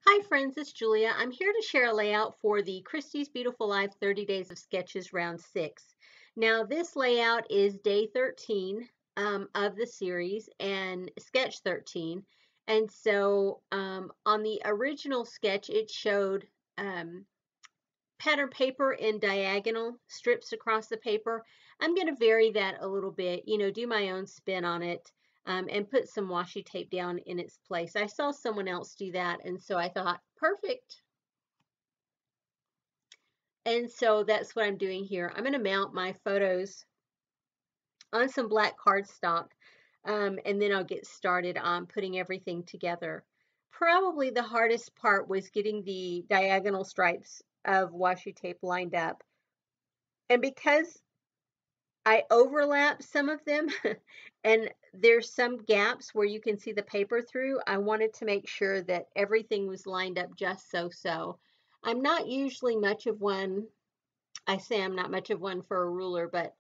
Hi friends, it's Julia. I'm here to share a layout for the Christie's Beautiful Life 30 Days of Sketches Round 6. Now this layout is day 13 of the series and sketch 13. And so on the original sketch it showed pattern paper in diagonal strips across the paper. I'm going to vary that a little bit, do my own spin on it. And put some washi tape down in its place. I saw someone else do that, and so I thought, perfect. And so that's what I'm doing here. I'm going to mount my photos on some black cardstock, and then I'll get started on putting everything together. Probably the hardest part was getting the diagonal stripes of washi tape lined up. And because I overlap some of them and there's some gaps where you can see the paper through, I wanted to make sure that everything was lined up just so. I'm not usually much of one, I say I'm not much of one for a ruler, but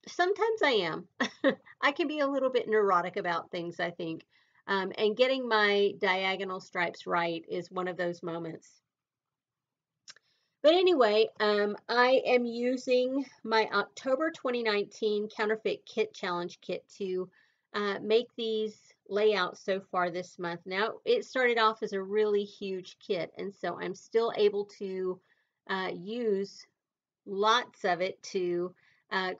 sometimes I am. I can be a little bit neurotic about things, I think. And getting my diagonal stripes right is one of those moments. But anyway, I am using my October 2019 Counterfeit Kit Challenge kit to make these layouts so far this month. Now, it started off as a really huge kit, and so I'm still able to use lots of it to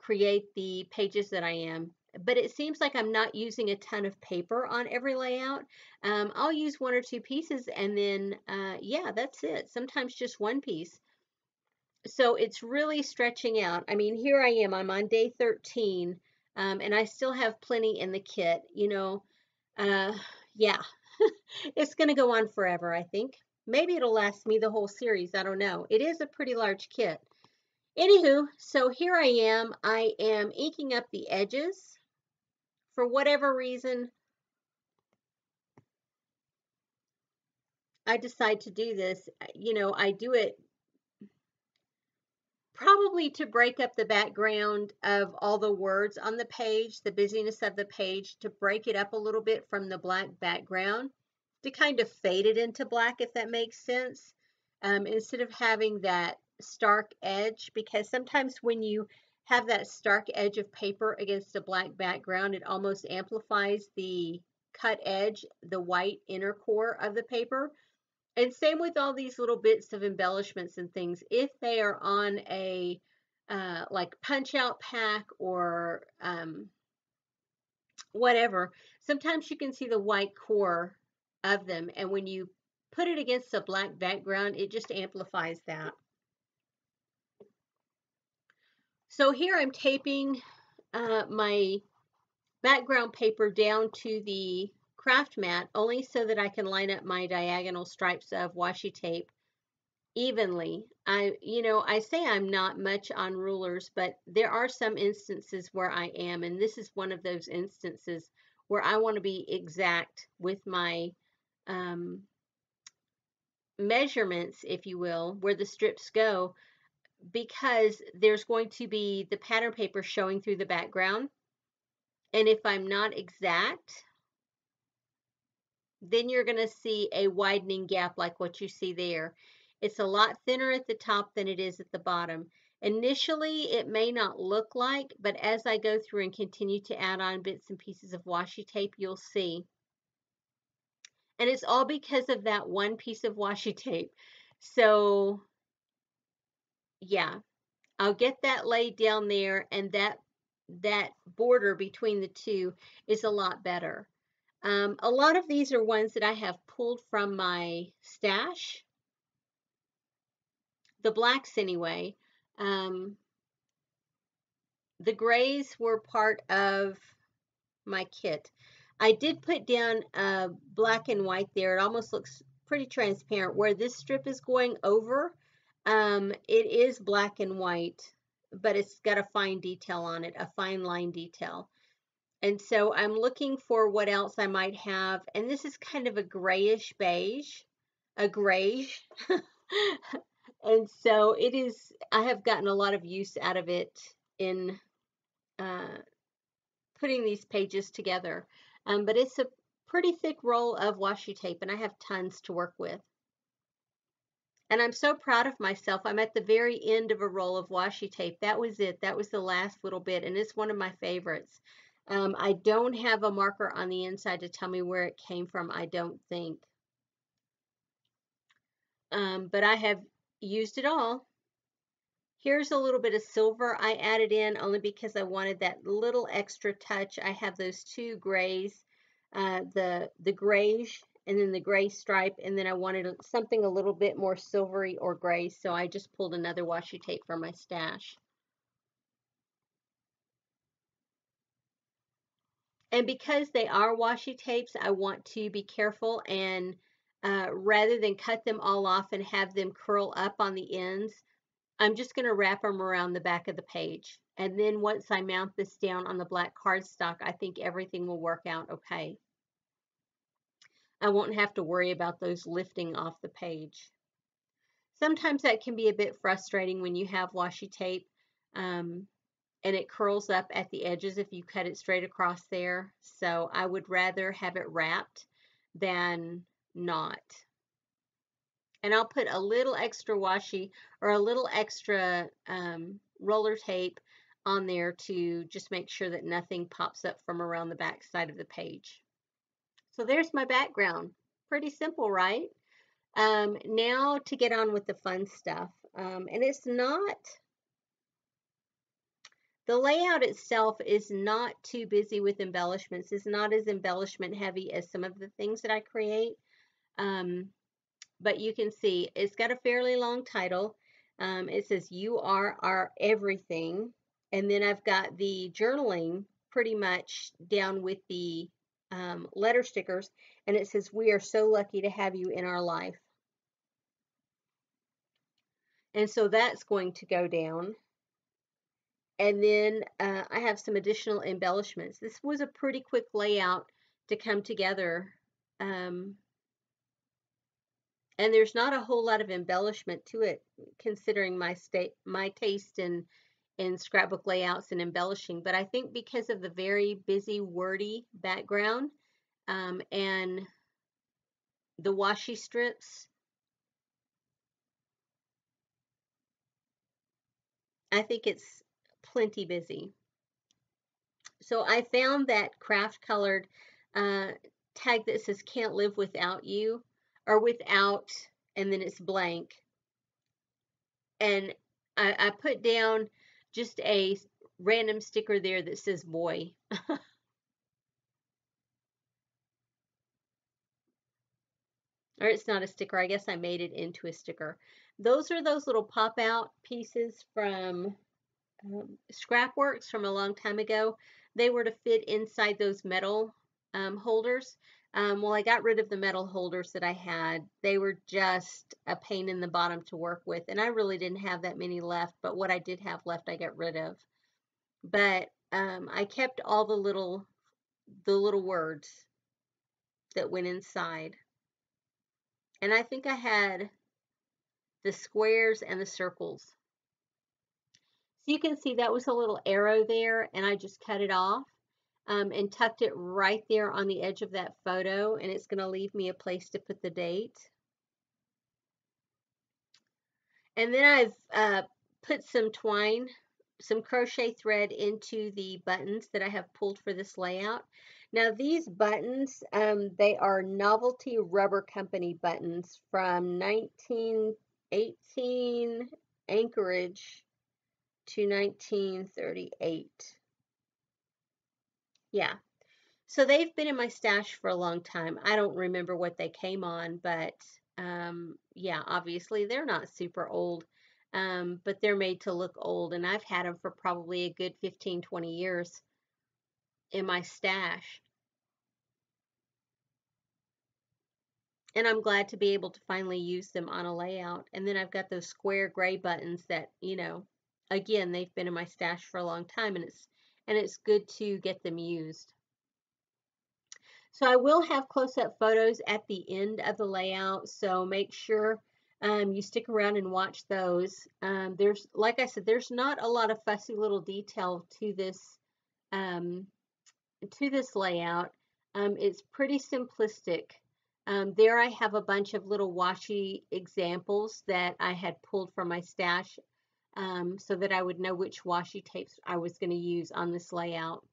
create the pages that I am. But it seems like I'm not using a ton of paper on every layout. I'll use one or two pieces, and then, yeah, that's it. Sometimes just one piece. So it's really stretching out. I mean, here I am, I'm on day 13, and I still have plenty in the kit, yeah, it's going to go on forever, I think. Maybe it'll last me the whole series, I don't know. It is a pretty large kit. Anywho, so here I am inking up the edges. For whatever reason, I decide to do this. I do it probably to break up the background of all the words on the page, the busyness of the page, to break it up a little bit from the black background, to kind of fade it into black, if that makes sense, instead of having that stark edge, because sometimes when you have that stark edge of paper against a black background, it almost amplifies the cut edge, the white inner core of the paper. And same with all these little bits of embellishments and things. If they are on a like punch out pack or whatever, sometimes you can see the white core of them. And when you put it against a black background, it just amplifies that. So here I'm taping my background paper down to the craft mat, only so that I can line up my diagonal stripes of washi tape evenly. I say I'm not much on rulers, but there are some instances where I am, and this is one of those instances where I want to be exact with my measurements, if you will, where the strips go, because there's going to be the pattern paper showing through the background. And if I'm not exact, then you're going to see a widening gap like what you see there. It's a lot thinner at the top than it is at the bottom. Initially, it may not look like, but as I go through and continue to add on bits and pieces of washi tape, you'll see. And it's all because of that one piece of washi tape. So, yeah, I'll get that laid down there, and that border between the two is a lot better. A lot of these are ones that I have pulled from my stash, the blacks anyway. The grays were part of my kit. I did put down black and white there. It almost looks pretty transparent. Where this strip is going over, it is black and white, but it's got a fine detail on it, a fine line detail. And so I'm looking for what else I might have. And this is kind of a grayish beige, a grayish. And so it is, I have gotten a lot of use out of it in putting these pages together. But it's a pretty thick roll of washi tape, and I have tons to work with. And I'm so proud of myself. I'm at the very end of a roll of washi tape. That was it. That was the last little bit, and it's one of my favorites. I don't have a marker on the inside to tell me where it came from, I don't think. But I have used it all. Here's a little bit of silver I added in only because I wanted that little extra touch. I have those two grays, the grayish and then the gray stripe, and then I wanted something a little bit more silvery or gray, so I just pulled another washi tape from my stash. And because they are washi tapes, I want to be careful and rather than cut them all off and have them curl up on the ends, I'm just going to wrap them around the back of the page. And then once I mount this down on the black cardstock, I think everything will work out okay. I won't have to worry about those lifting off the page. Sometimes that can be a bit frustrating when you have washi tape and it curls up at the edges if you cut it straight across there. So I would rather have it wrapped than not. And I'll put a little extra washi or a little extra roller tape on there to just make sure that nothing pops up from around the back side of the page. So there's my background. Pretty simple, right? Now to get on with the fun stuff. And it's not, the layout itself is not too busy with embellishments. It's not as embellishment heavy as some of the things that I create. But you can see it's got a fairly long title. It says, "You are our everything." And then I've got the journaling pretty much down with the letter stickers. And it says, "We are so lucky to have you in our life." And so that's going to go down. And then I have some additional embellishments. This was a pretty quick layout to come together. And there's not a whole lot of embellishment to it, considering my taste in scrapbook layouts and embellishing. But I think because of the very busy, wordy background and the washi strips, I think it's plenty busy. So I found that craft colored tag that says "Can't live without you," or "without," and then it's blank. And I put down just a random sticker there that says "boy." Or it's not a sticker. I guess I made it into a sticker. Those are those little pop out pieces from Scrapworks from a long time ago. They were to fit inside those metal holders. Well, I got rid of the metal holders that I had. They were just a pain in the bottom to work with, and I really didn't have that many left, but what I did have left I got rid of. But I kept all the little words that went inside. And I think I had the squares and the circles. So you can see that was a little arrow there, and I just cut it off and tucked it right there on the edge of that photo, and it's going to leave me a place to put the date. And then I've put some twine, some crochet thread into the buttons that I have pulled for this layout. Now these buttons, they are Novelty Rubber Company buttons from 1918 Anchorage to 1938. Yeah. So they've been in my stash for a long time. I don't remember what they came on, but yeah, obviously they're not super old, but they're made to look old, and I've had them for probably a good 15, 20 years in my stash. And I'm glad to be able to finally use them on a layout. And then I've got those square gray buttons that, you know, again, they've been in my stash for a long time, and it's good to get them used. So I will have close-up photos at the end of the layout, so make sure you stick around and watch those. There's, like I said, there's not a lot of fussy little detail to this layout. It's pretty simplistic. There I have a bunch of little washi examples that I had pulled from my stash, so that I would know which washi tapes I was going to use on this layout.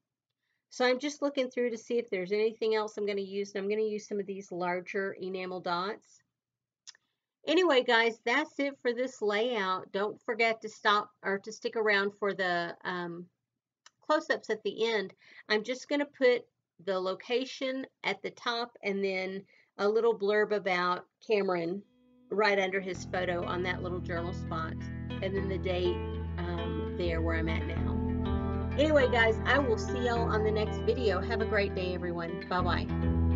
So I'm just looking through to see if there's anything else I'm going to use. And I'm going to use some of these larger enamel dots. Anyway, guys, that's it for this layout. Don't forget to stop or to stick around for the close-ups at the end. I'm just going to put the location at the top and then a little blurb about Cameron right under his photo on that little journal spot, and then the date there where I'm at now. Anyway, guys, I will see y'all on the next video. Have a great day, everyone. Bye-bye.